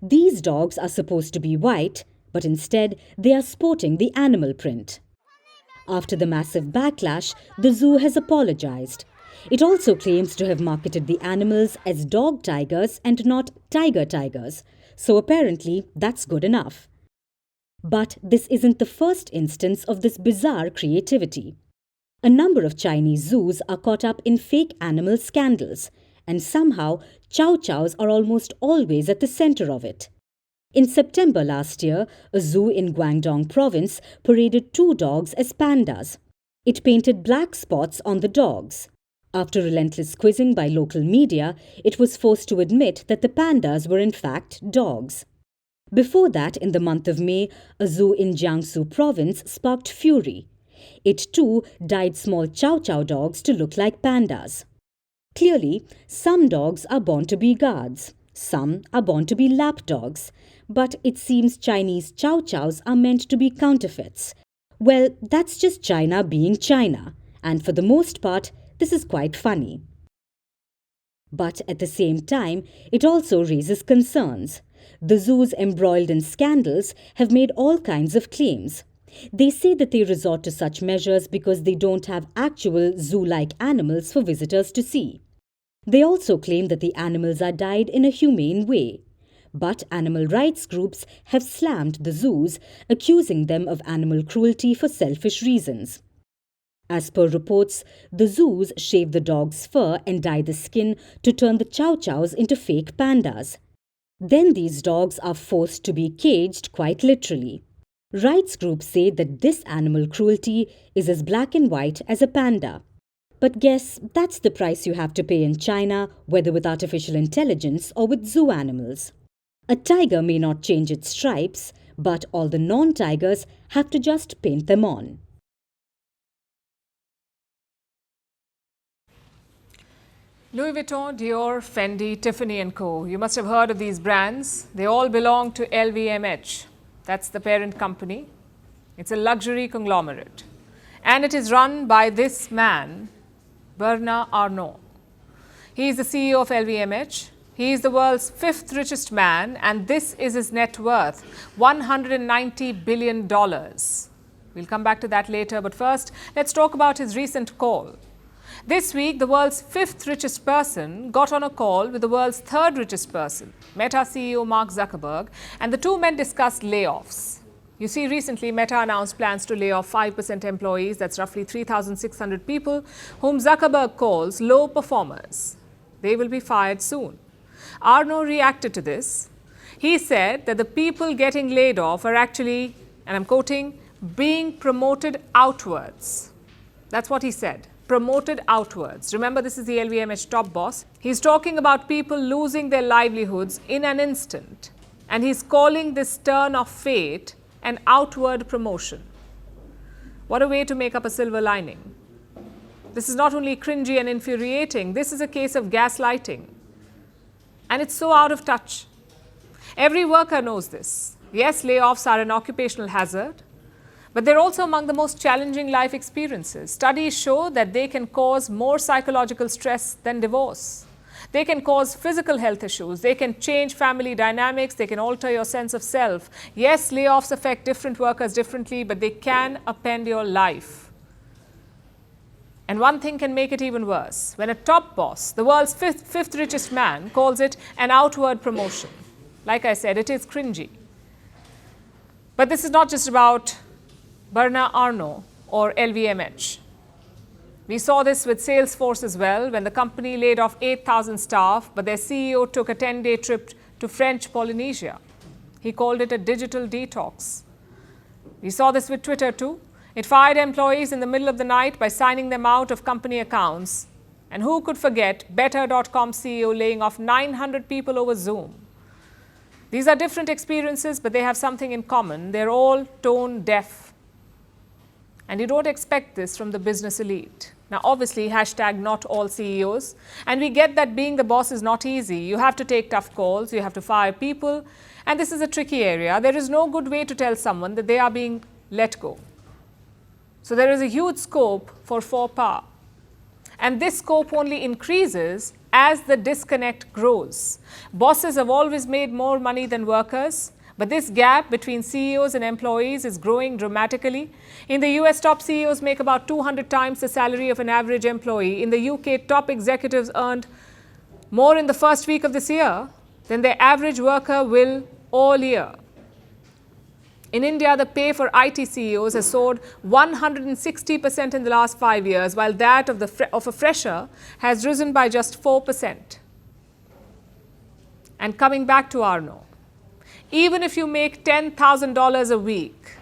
These dogs are supposed to be white, but instead they are sporting the animal print. After the massive backlash, the zoo has apologized. It also claims to have marketed the animals as dog tigers and not tiger tigers. So apparently, that's good enough. But this isn't the first instance of this bizarre creativity. A number of Chinese zoos are caught up in fake animal scandals, and somehow chow chows are almost always at the center of it. In September last year, a zoo in Guangdong province paraded 2 dogs as pandas. It painted black spots on the dogs. After relentless quizzing by local media, it was forced to admit that the pandas were in fact dogs. Before that, in the month of May, a zoo in Jiangsu province sparked fury. It too dyed small chow chow dogs to look like pandas. Clearly, some dogs are born to be guards, some are born to be lap dogs, but it seems Chinese chow chows are meant to be counterfeits. Well, that's just China being China, and for the most part, this is quite funny. But at the same time, it also raises concerns. The zoos embroiled in scandals have made all kinds of claims. They say that they resort to such measures because they don't have actual zoo-like animals for visitors to see. They also claim that the animals are dyed in a humane way. But animal rights groups have slammed the zoos, accusing them of animal cruelty for selfish reasons. As per reports, the zoos shave the dog's fur and dye the skin to turn the chow chows into fake pandas. Then these dogs are forced to be caged quite literally. Rights groups say that this animal cruelty is as black and white as a panda. But guess that's the price you have to pay in China, whether with artificial intelligence or with zoo animals. A tiger may not change its stripes, but all the non-tigers have to just paint them on.
Louis Vuitton, Dior, Fendi, Tiffany & Co. You must have heard of these brands. They all belong to LVMH. That's the parent company. It's a luxury conglomerate. And it is run by this man, Bernard Arnault. He is the CEO of LVMH. He is the world's 5th richest man, and this is his net worth, $190 billion. We'll come back to that later, but first, let's talk about his recent call. This week, the world's 5th richest person got on a call with the world's 3rd richest person, Meta CEO Mark Zuckerberg, and the two men discussed layoffs. You see, recently Meta announced plans to lay off 5% employees, that's roughly 3,600 people, whom Zuckerberg calls low performers. They will be fired soon. Arnault reacted to this. He said that the people getting laid off are actually, and I'm quoting, being promoted outwards. That's what he said. Promoted outwards. Remember, this is the LVMH top boss. He's talking about people losing their livelihoods in an instant. And he's calling this turn of fate an outward promotion. What a way to make up a silver lining. This is not only cringy and infuriating, this is a case of gaslighting. And it's so out of touch. Every worker knows this. Yes, layoffs are an occupational hazard, but they're also among the most challenging life experiences. Studies show that they can cause more psychological stress than divorce. They can cause physical health issues. They can change family dynamics. They can alter your sense of self. Yes, layoffs affect different workers differently, but they can upend your life. And one thing can make it even worse. When a top boss, the world's fifth richest man, calls it an outward promotion. Like I said, it is cringy. But this is not just about Bernard Arnault or LVMH. We saw this with Salesforce as well, when the company laid off 8,000 staff, but their CEO took a 10-day trip to French Polynesia. He called it a digital detox. We saw this with Twitter too. It fired employees in the middle of the night by signing them out of company accounts. And who could forget Better.com CEO laying off 900 people over Zoom? These are different experiences, but they have something in common. They're all tone deaf. And you don't expect this from the business elite. Now, obviously, hashtag not all CEOs. And we get that being the boss is not easy. You have to take tough calls. You have to fire people. And this is a tricky area. There is no good way to tell someone that they are being let go. So there is a huge scope for faux pas. And this scope only increases as the disconnect grows. Bosses have always made more money than workers, But this gap between CEOs and employees is growing dramatically. In the US, top CEOs make about 200 times the salary of an average employee. In the UK, top executives earned more in the first week of this year than their average worker will all year. In India, the pay for IT CEOs has soared 160% in the last 5 years, while that of a fresher has risen by just 4%. And coming back to Arno, even if you make $10,000 a week,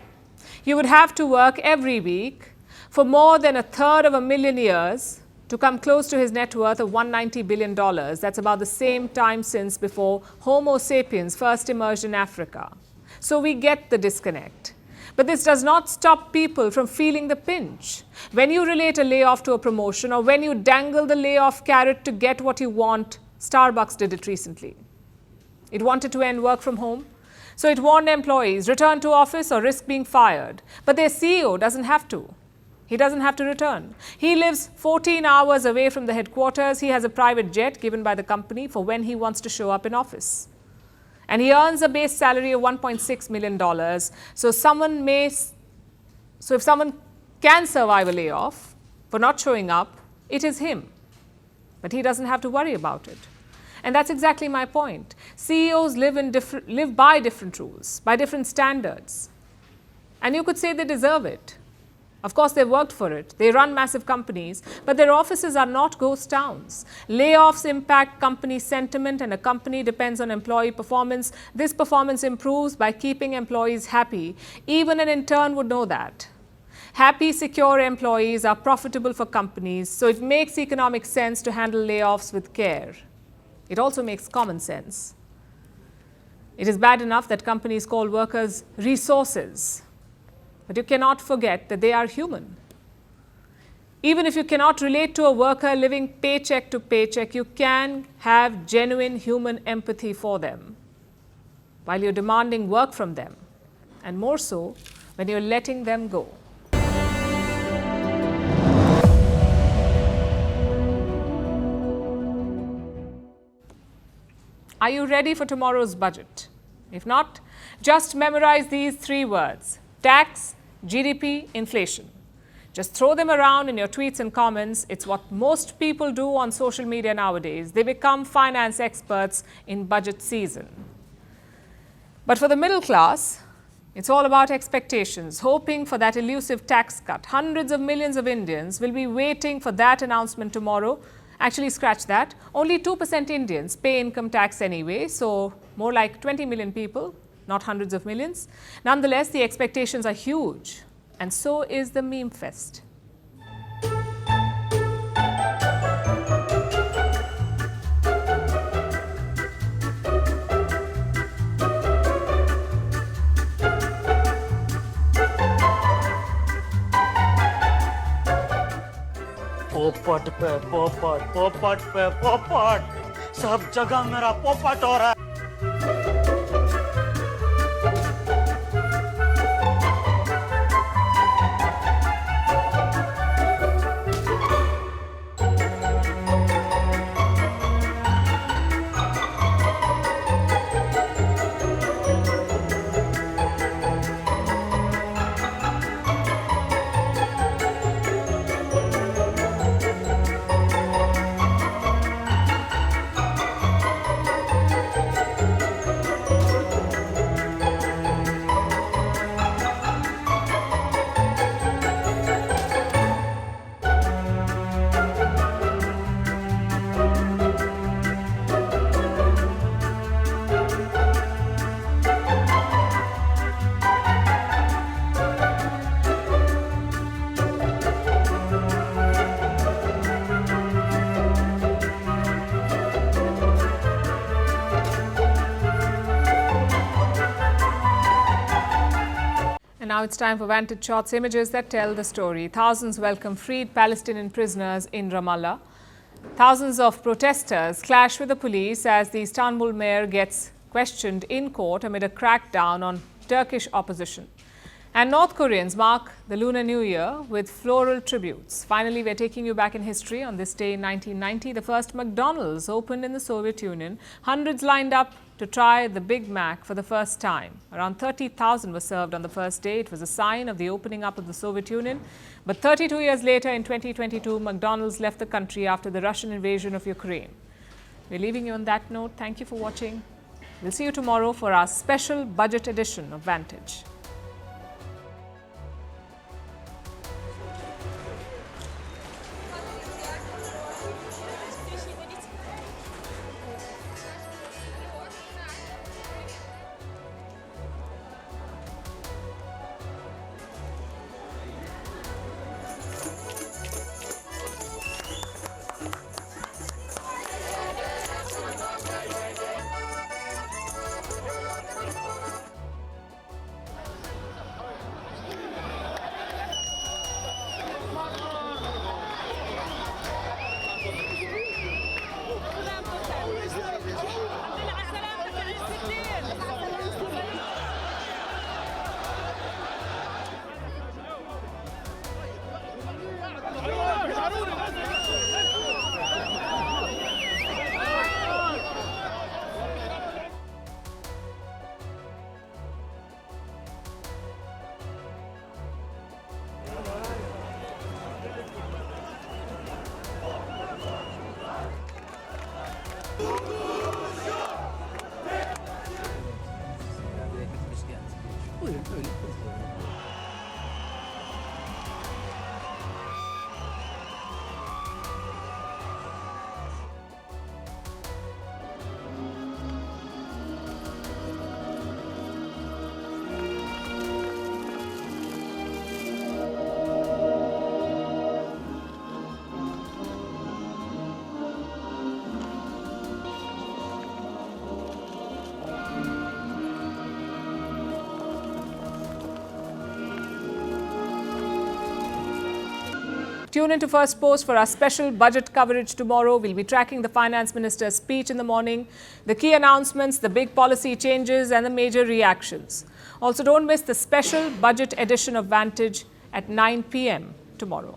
you would have to work every week for more than 1/3 of a million years to come close to his net worth of $190 billion. That's about the same time since before Homo sapiens first emerged in Africa. So we get the disconnect. But this does not stop people from feeling the pinch. When you relate a layoff to a promotion, or when you dangle the layoff carrot to get what you want, Starbucks did it recently. It wanted to end work from home, so it warned employees, return to office or risk being fired. But their CEO doesn't have to. He doesn't have to return. He lives 14 hours away from the headquarters. He has a private jet given by the company for when he wants to show up in office. And he earns a base salary of $1.6 million. So if someone can survive a layoff for not showing up, it is him. But he doesn't have to worry about it. And that's exactly my point. CEOs live by different rules, by different standards. And you could say they deserve it. Of course, they've worked for it. They run massive companies, but their offices are not ghost towns. Layoffs impact company sentiment, and a company depends on employee performance. This performance improves by keeping employees happy. Even an intern would know that. Happy, secure employees are profitable for companies, so it makes economic sense to handle layoffs with care. It also makes common sense. It is bad enough that companies call workers resources. But you cannot forget that they are human. Even if you cannot relate to a worker living paycheck to paycheck, you can have genuine human empathy for them while you're demanding work from them, and more so when you're letting them go. Are you ready for tomorrow's budget? If not, just memorize these 3 words: tax, GDP, inflation. Just throw them around in your tweets and comments. It's what most people do on social media nowadays. They become finance experts in budget season. But for the middle class, it's all about expectations, hoping for that elusive tax cut. Hundreds of millions of Indians will be waiting for that announcement tomorrow. Actually, scratch that. Only 2% Indians pay income tax anyway, so more like 20 million people, not hundreds of millions. Nonetheless, the expectations are huge, and so is the meme fest.
पोपट पे पोपट, पोपट पे पोपट, सब जगह मेरा पोपट हो रहा है।
And now it's time for Vantage Shots, images that tell the story. Thousands welcome freed Palestinian prisoners in Ramallah. Thousands of protesters clash with the police as the Istanbul mayor gets questioned in court amid a crackdown on Turkish opposition. And North Koreans mark the Lunar New Year with floral tributes. Finally, we're taking you back in history. On this day in 1990, the first McDonald's opened in the Soviet Union. Hundreds lined up to try the Big Mac for the first time. Around 30,000 were served on the first day. It was a sign of the opening up of the Soviet Union. But 32 years later, in 2022, McDonald's left the country after the Russian invasion of Ukraine. We're leaving you on that note. Thank you for watching. We'll see you tomorrow for our special budget edition of Vantage. Tune into Firstpost for our special budget coverage tomorrow. We'll be tracking the finance minister's speech in the morning, the key announcements, the big policy changes and the major reactions. Also, don't miss the special budget edition of Vantage at 9 p.m. tomorrow.